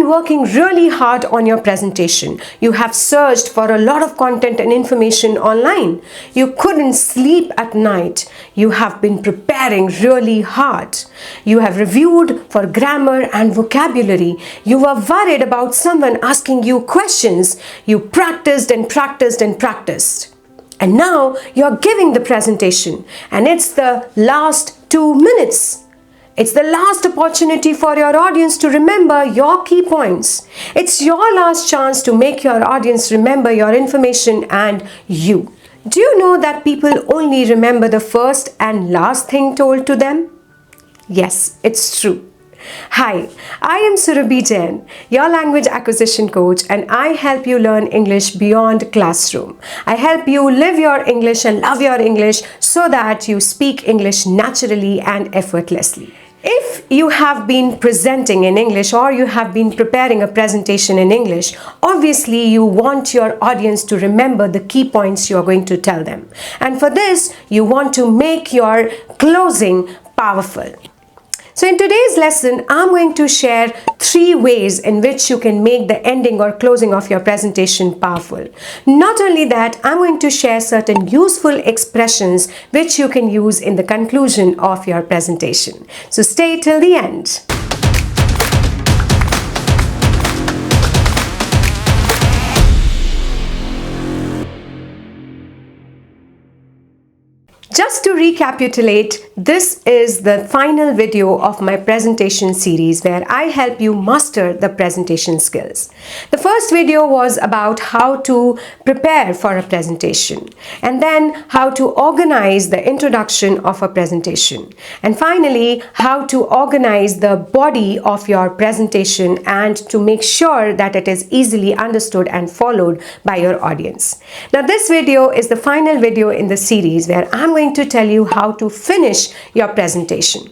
been working really hard on your presentation. You have searched for a lot of content and information online. You couldn't sleep at night. You have been preparing really hard. You have reviewed for grammar and vocabulary. You were worried about someone asking you questions. You practiced and practiced and practiced. And now you're giving the presentation, and it's the last 2 minutes. It's the last opportunity for your audience to remember your key points. It's your last chance to make your audience remember your information and you. Do you know that people only remember the first and last thing told to them? Yes, it's true. Hi, I am Surabhi Jain, your language acquisition coach, and I help you learn English beyond classroom. I help you live your English and love your English so that you speak English naturally and effortlessly. If you have been presenting in English or you have been preparing a presentation in English, obviously you want your audience to remember the key points you are going to tell them. And for this, you want to make your closing powerful. So in today's lesson, I'm going to share 3 ways in which you can make the ending or closing of your presentation powerful. Not only that, I'm going to share certain useful expressions which you can use in the conclusion of your presentation. So stay till the end. Just to recapitulate, this is the final video of my presentation series where I help you master the presentation skills. The first video was about how to prepare for a presentation, and then how to organize the introduction of a presentation, and finally how to organize the body of your presentation and to make sure that it is easily understood and followed by your audience. Now this video is the final video in the series where I'm going to tell you how to finish your presentation.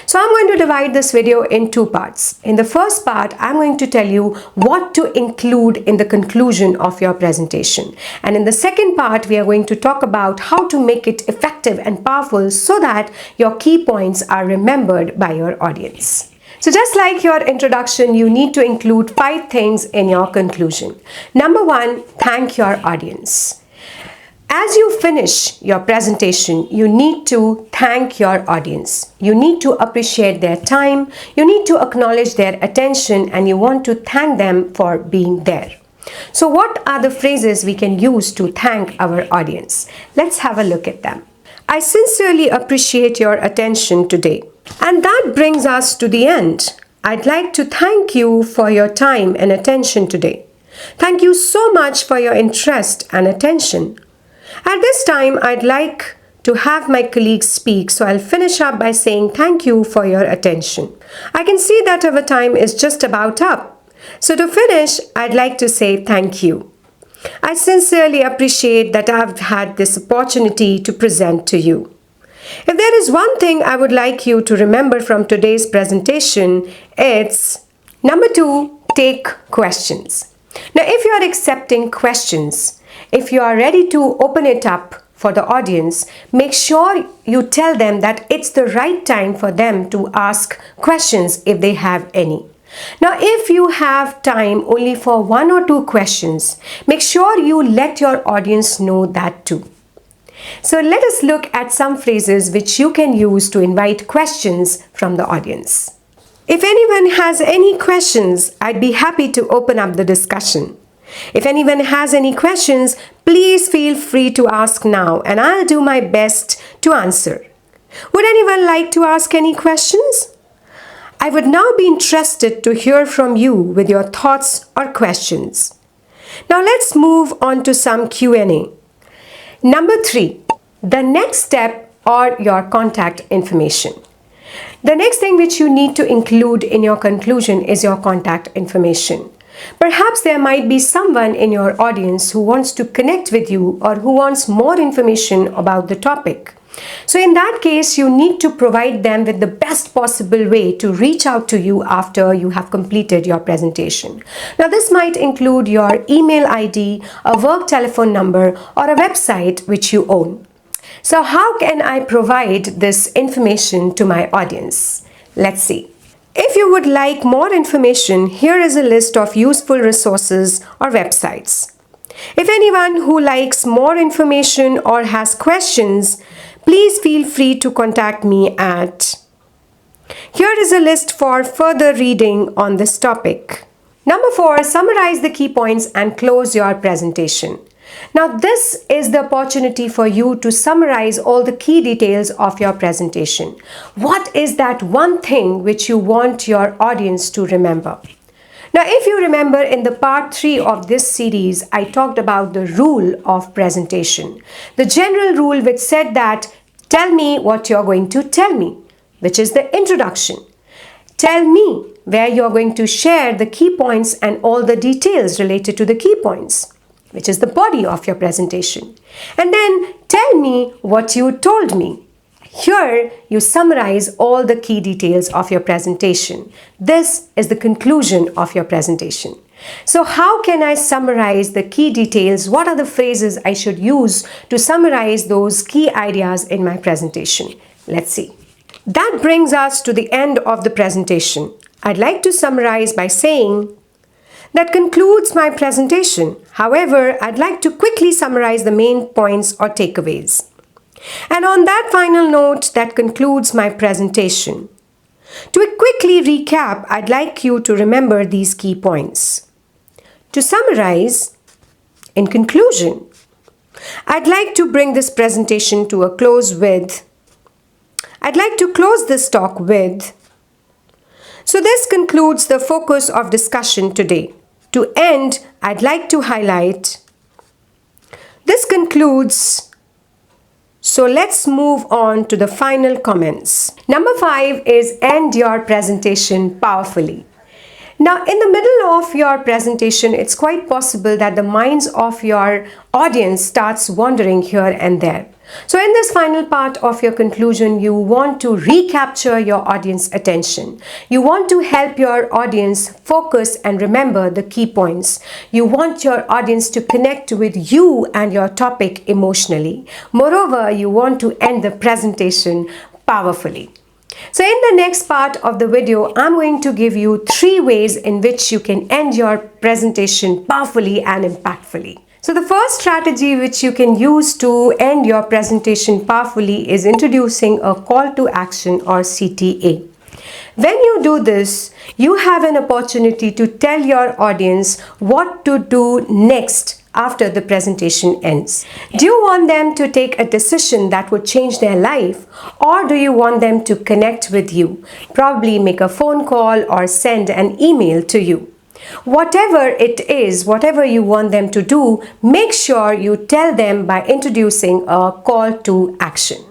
So I'm going to divide this video in 2 parts. In the first part, I'm going to tell you what to include in the conclusion of your presentation. And in the second part, we are going to talk about how to make it effective and powerful so that your key points are remembered by your audience. So just like your introduction, you need to include 5 things in your conclusion. Number 1, thank your audience. As you finish your presentation, you need to thank your audience. You need to appreciate their time, you need to acknowledge their attention, and you want to thank them for being there. So what are the phrases we can use to thank our audience? Let's have a look at them. I sincerely appreciate your attention today. And that brings us to the end. I'd like to thank you for your time and attention today. Thank you so much for your interest and attention. At this time, I'd like to have my colleagues speak, so I'll finish up by saying thank you for your attention. I can see that our time is just about up. So to finish, I'd like to say thank you. I sincerely appreciate that I've had this opportunity to present to you. If there is one thing I would like you to remember from today's presentation, it's number 2, take questions. Now, if you are accepting questions, if you are ready to open it up for the audience, make sure you tell them that it's the right time for them to ask questions if they have any. Now, if you have time only for 1 or 2 questions, make sure you let your audience know that too. So let us look at some phrases which you can use to invite questions from the audience. If anyone has any questions, I'd be happy to open up the discussion. If anyone has any questions, please feel free to ask now and I'll do my best to answer. Would anyone like to ask any questions? I would now be interested to hear from you with your thoughts or questions. Now let's move on to some Q&A. Number 3, the next step or your contact information. The next thing which you need to include in your conclusion is your contact information. Perhaps there might be someone in your audience who wants to connect with you or who wants more information about the topic. So in that case, you need to provide them with the best possible way to reach out to you after you have completed your presentation. Now this might include your email ID, a work telephone number, or a website which you own. So how can I provide this information to my audience? Let's see. If you would like more information, here is a list of useful resources or websites. If anyone who likes more information or has questions, please feel free to contact me at. Here is a list for further reading on this topic. Number 4, summarize the key points and close your presentation. Now, this is the opportunity for you to summarize all the key details of your presentation. What is that one thing which you want your audience to remember? Now, if you remember in the part 3 of this series, I talked about the rule of presentation. The general rule which said that, tell me what you're going to tell me, which is the introduction. Tell me where you're going to share the key points and all the details related to the key points, which is the body of your presentation. And then tell me what you told me. Here you summarize all the key details of your presentation. This is the conclusion of your presentation. So how can I summarize the key details? What are the phrases I should use to summarize those key ideas in my presentation? Let's see. That brings us to the end of the presentation. I'd like to summarize by saying, that concludes my presentation. However, I'd like to quickly summarize the main points or takeaways. And on that final note, that concludes my presentation. To quickly recap, I'd like you to remember these key points. To summarize, in conclusion, I'd like to bring this presentation to a close with, I'd like to close this talk with, so this concludes the focus of discussion today. To end, I'd like to highlight, this concludes, so let's move on to the final comments. Number 5 is end your presentation powerfully. Now, in the middle of your presentation, it's quite possible that the minds of your audience starts wandering here and there. So in this final part of your conclusion, you want to recapture your audience attention. You want to help your audience focus and remember the key points. You want your audience to connect with you and your topic emotionally. Moreover, you want to end the presentation powerfully. So in the next part of the video, I'm going to give you 3 ways in which you can end your presentation powerfully and impactfully. So the first strategy which you can use to end your presentation powerfully is introducing a call to action or CTA. When you do this, you have an opportunity to tell your audience what to do next after the presentation ends. Do you want them to take a decision that would change their life, or do you want them to connect with you, probably make a phone call or send an email to you? Whatever it is, whatever you want them to do, make sure you tell them by introducing a call to action.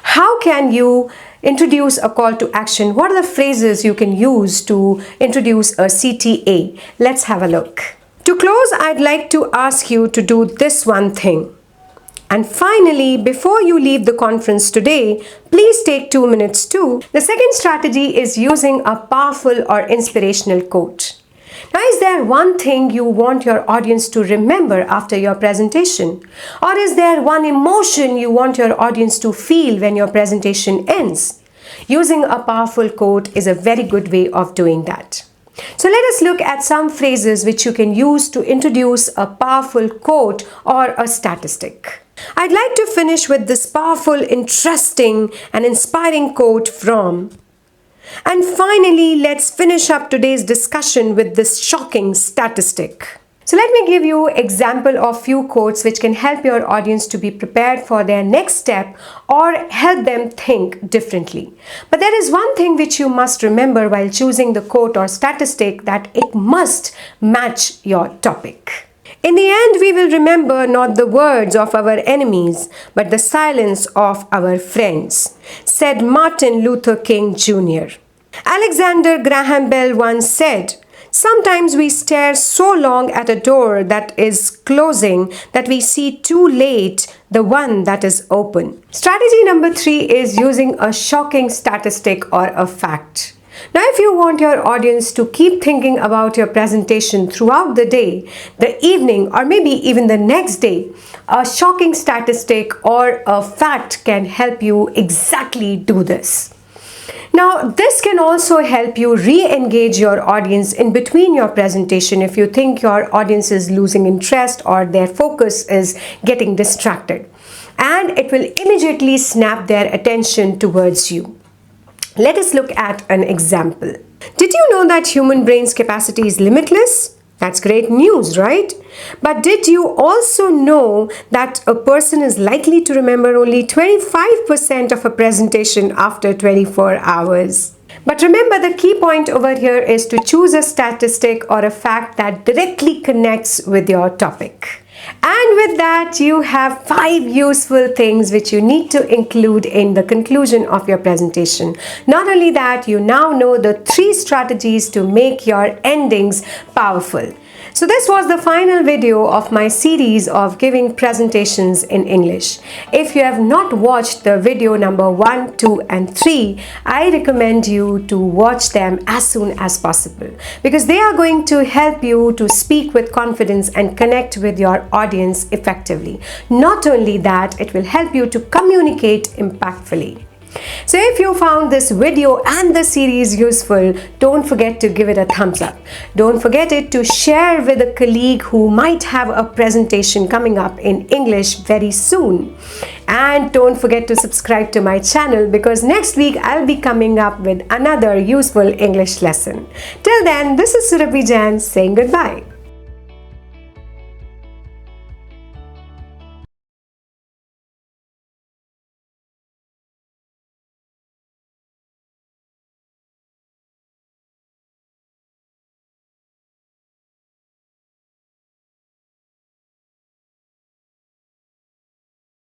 How can you introduce a call to action? What are the phrases you can use to introduce a CTA? Let's have a look. To close, I'd like to ask you to do this one thing. And finally, before you leave the conference today, please take 2 minutes too. The second strategy is using a powerful or inspirational quote. Now, is there one thing you want your audience to remember after your presentation? Or is there one emotion you want your audience to feel when your presentation ends? Using a powerful quote is a very good way of doing that. So let us look at some phrases which you can use to introduce a powerful quote or a statistic. I'd like to finish with this powerful, interesting and inspiring quote from. And finally, let's finish up today's discussion with this shocking statistic. So let me give you example of few quotes which can help your audience to be prepared for their next step or help them think differently. But there is one thing which you must remember while choosing the quote or statistic, that it must match your topic. In the end, we will remember not the words of our enemies, but the silence of our friends, said Martin Luther King Jr. Alexander Graham Bell once said, sometimes we stare so long at a door that is closing that we see too late the one that is open. Strategy number 3 is using a shocking statistic or a fact. Now, if you want your audience to keep thinking about your presentation throughout the day, the evening, or maybe even the next day, a shocking statistic or a fact can help you exactly do this. Now, this can also help you re-engage your audience in between your presentation if you think your audience is losing interest or their focus is getting distracted. And it will immediately snap their attention towards you. Let us look at an example. Did you know that human brain's capacity is limitless? That's great news, right? But did you also know that a person is likely to remember only 25% of a presentation after 24 hours? But remember, the key point over here is to choose a statistic or a fact that directly connects with your topic. And with that, you have 5 useful things which you need to include in the conclusion of your presentation. Not only that, you now know the 3 strategies to make your endings powerful. So this was the final video of my series of giving presentations in English. If you have not watched the video number 1, 2 and 3, I recommend you to watch them as soon as possible because they are going to help you to speak with confidence and connect with your audience effectively. Not only that, it will help you to communicate impactfully. So if you found this video and the series useful, don't forget to give it a thumbs up. Don't forget it to share with a colleague who might have a presentation coming up in English very soon. And don't forget to subscribe to my channel because next week I'll be coming up with another useful English lesson. Till then, this is Surabhi Jain saying goodbye.